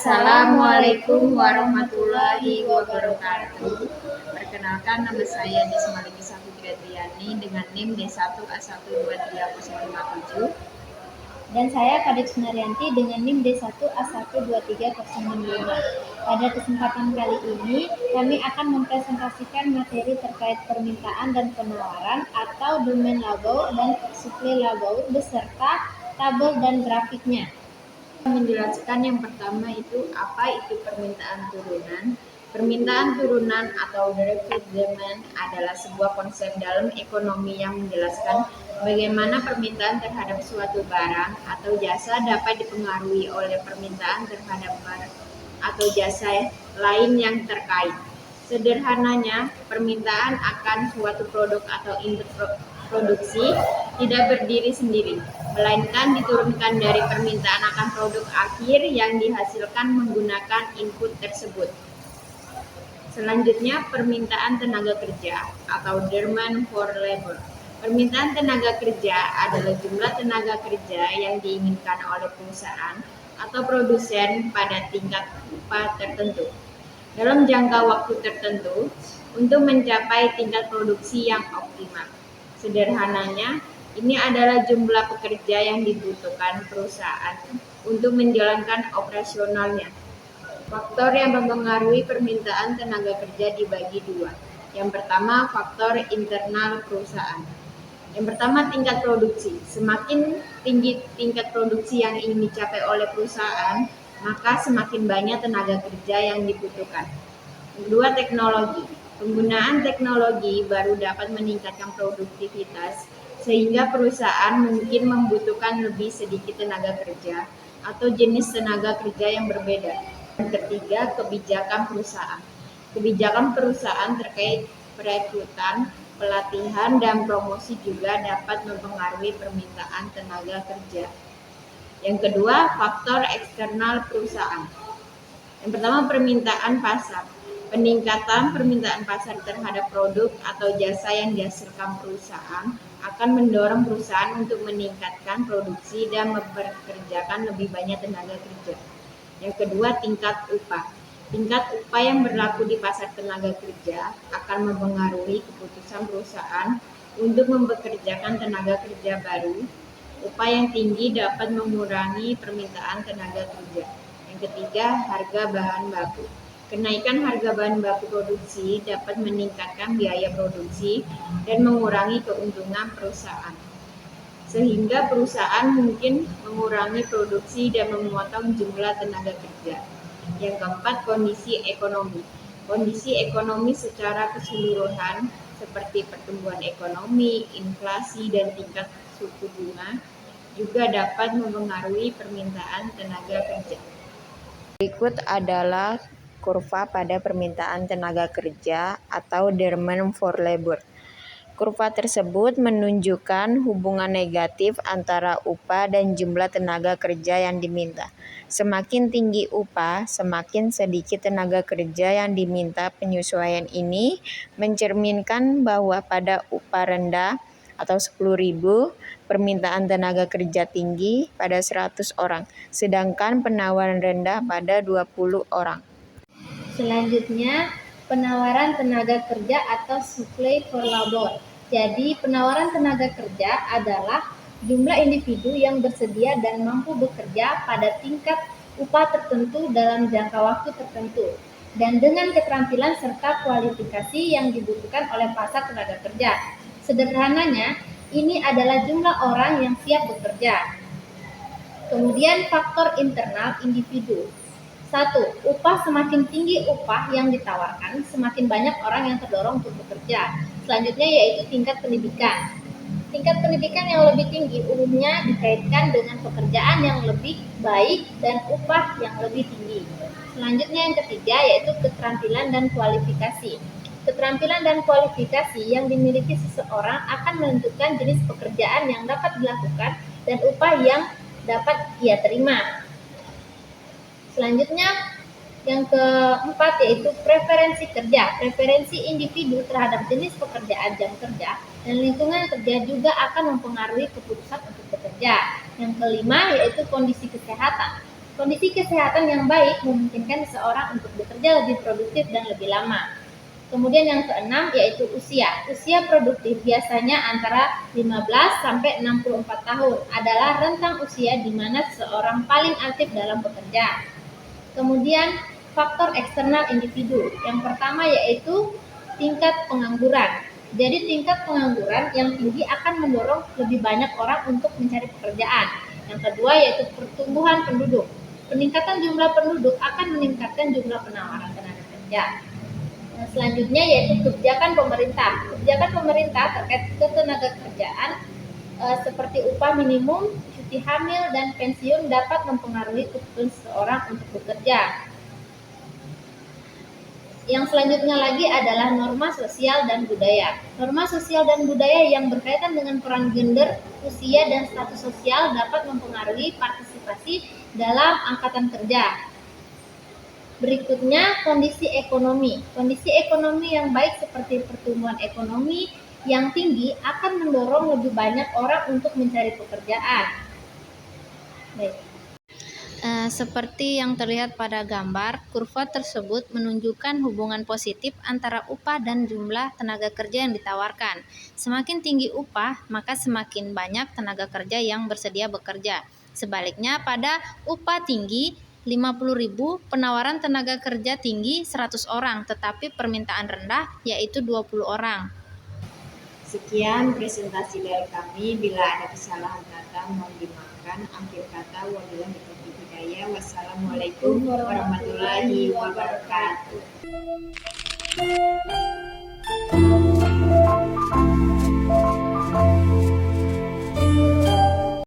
Assalamualaikum warahmatullahi wabarakatuh. Perkenalkan, nama saya Desmaliki Safitriani dengan NIM D1A1230057. Dan saya Kadek Sunaryanti dengan NIM D1A12305. Pada kesempatan kali ini, kami akan mempresentasikan materi terkait permintaan dan penawaran atau demand labour dan supply labour beserta tabel dan grafiknya. Menjelaskan yang pertama itu apa itu permintaan turunan. Permintaan turunan atau direct demand adalah sebuah konsep dalam ekonomi yang menjelaskan bagaimana permintaan terhadap suatu barang atau jasa dapat dipengaruhi oleh permintaan terhadap barang atau jasa lain yang terkait. Sederhananya, permintaan akan suatu produk atau input produksi tidak berdiri sendiri, melainkan diturunkan dari permintaan akan produk akhir yang dihasilkan menggunakan input tersebut. Selanjutnya, permintaan tenaga kerja atau demand for labor. Permintaan tenaga kerja adalah jumlah tenaga kerja yang diinginkan oleh perusahaan atau produsen pada tingkat upah tertentu dalam jangka waktu tertentu untuk mencapai tingkat produksi yang optimal. Sederhananya, ini adalah jumlah pekerja yang dibutuhkan perusahaan untuk menjalankan operasionalnya. Faktor yang mempengaruhi permintaan tenaga kerja dibagi dua. Yang pertama, faktor internal perusahaan. Yang pertama, tingkat produksi. Semakin tinggi tingkat produksi yang ingin dicapai oleh perusahaan, maka semakin banyak tenaga kerja yang dibutuhkan. Kedua, teknologi. Penggunaan teknologi baru dapat meningkatkan produktivitas, sehingga perusahaan mungkin membutuhkan lebih sedikit tenaga kerja atau jenis tenaga kerja yang berbeda. Yang ketiga, kebijakan perusahaan. Kebijakan perusahaan terkait perekrutan, pelatihan, dan promosi juga dapat mempengaruhi permintaan tenaga kerja. Yang kedua, faktor eksternal perusahaan. Yang pertama, permintaan pasar. Peningkatan permintaan pasar terhadap produk atau jasa yang dihasilkan perusahaan akan mendorong perusahaan untuk meningkatkan produksi dan mempekerjakan lebih banyak tenaga kerja. Yang kedua, tingkat upah. Tingkat upah yang berlaku di pasar tenaga kerja akan mempengaruhi keputusan perusahaan untuk mempekerjakan tenaga kerja baru. Upah yang tinggi dapat mengurangi permintaan tenaga kerja. Yang ketiga, harga bahan baku. Kenaikan harga bahan baku produksi dapat meningkatkan biaya produksi dan mengurangi keuntungan perusahaan, sehingga perusahaan mungkin mengurangi produksi dan memotong jumlah tenaga kerja. Yang keempat, kondisi ekonomi. Kondisi ekonomi secara keseluruhan seperti pertumbuhan ekonomi, inflasi, dan tingkat suku bunga juga dapat mempengaruhi permintaan tenaga kerja. Berikut adalah kurva pada permintaan tenaga kerja atau demand for labor. Kurva tersebut menunjukkan hubungan negatif antara upah dan jumlah tenaga kerja yang diminta. Semakin tinggi upah, semakin sedikit tenaga kerja yang diminta. Penyesuaian ini mencerminkan bahwa pada upah rendah atau 10.000, permintaan tenaga kerja tinggi pada 100 orang, sedangkan penawaran rendah pada 20 orang. Selanjutnya, penawaran tenaga kerja atau supply for labor. Jadi, penawaran tenaga kerja adalah jumlah individu yang bersedia dan mampu bekerja pada tingkat upah tertentu dalam jangka waktu tertentu, dan dengan keterampilan serta kualifikasi yang dibutuhkan oleh pasar tenaga kerja. Sederhananya, ini adalah jumlah orang yang siap bekerja. Kemudian, faktor internal individu. 1. Upah. Semakin tinggi upah yang ditawarkan, semakin banyak orang yang terdorong untuk bekerja. Selanjutnya yaitu tingkat pendidikan. Tingkat pendidikan yang lebih tinggi umumnya dikaitkan dengan pekerjaan yang lebih baik dan upah yang lebih tinggi. Selanjutnya yang ketiga yaitu keterampilan dan kualifikasi. Keterampilan dan kualifikasi yang dimiliki seseorang akan menentukan jenis pekerjaan yang dapat dilakukan dan upah yang dapat ia terima. Selanjutnya, yang keempat yaitu preferensi kerja. Preferensi individu terhadap jenis pekerjaan, jam kerja, dan lingkungan kerja juga akan mempengaruhi keputusan untuk bekerja. Yang kelima yaitu kondisi kesehatan. Kondisi kesehatan yang baik memungkinkan seseorang untuk bekerja lebih produktif dan lebih lama. Kemudian yang keenam yaitu usia. Usia produktif biasanya antara 15 sampai 64 tahun adalah rentang usia di mana seseorang paling aktif dalam bekerja. Kemudian faktor eksternal individu. Yang pertama yaitu tingkat pengangguran. Jadi tingkat pengangguran yang tinggi akan mendorong lebih banyak orang untuk mencari pekerjaan. Yang kedua yaitu pertumbuhan penduduk. Peningkatan jumlah penduduk akan meningkatkan jumlah penawaran tenaga kerja. Selanjutnya yaitu kebijakan pemerintah. Kebijakan pemerintah terkait ketenaga kerjaan seperti upah minimum, cuti hamil, dan pensiun dapat mempengaruhi kebutuhan seseorang untuk bekerja. Yang selanjutnya lagi adalah norma sosial dan budaya. Norma sosial dan budaya yang berkaitan dengan peran gender, usia, dan status sosial dapat mempengaruhi partisipasi dalam angkatan kerja. Berikutnya, kondisi ekonomi. Kondisi ekonomi yang baik seperti pertumbuhan ekonomi yang tinggi akan mendorong lebih banyak orang untuk mencari pekerjaan. Baik. Seperti yang terlihat pada gambar, kurva tersebut menunjukkan hubungan positif antara upah dan jumlah tenaga kerja yang ditawarkan. Semakin tinggi upah, maka semakin banyak tenaga kerja yang bersedia bekerja. Sebaliknya, pada upah tinggi 50.000, penawaran tenaga kerja tinggi 100 orang, tetapi permintaan rendah yaitu 20 orang. Sekian presentasi dari kami. Bila ada kesalahan kata mohon dimaafkan. Akhir kata wabillahi taufiq hidayah. Wassalamualaikum warahmatullahi wabarakatuh.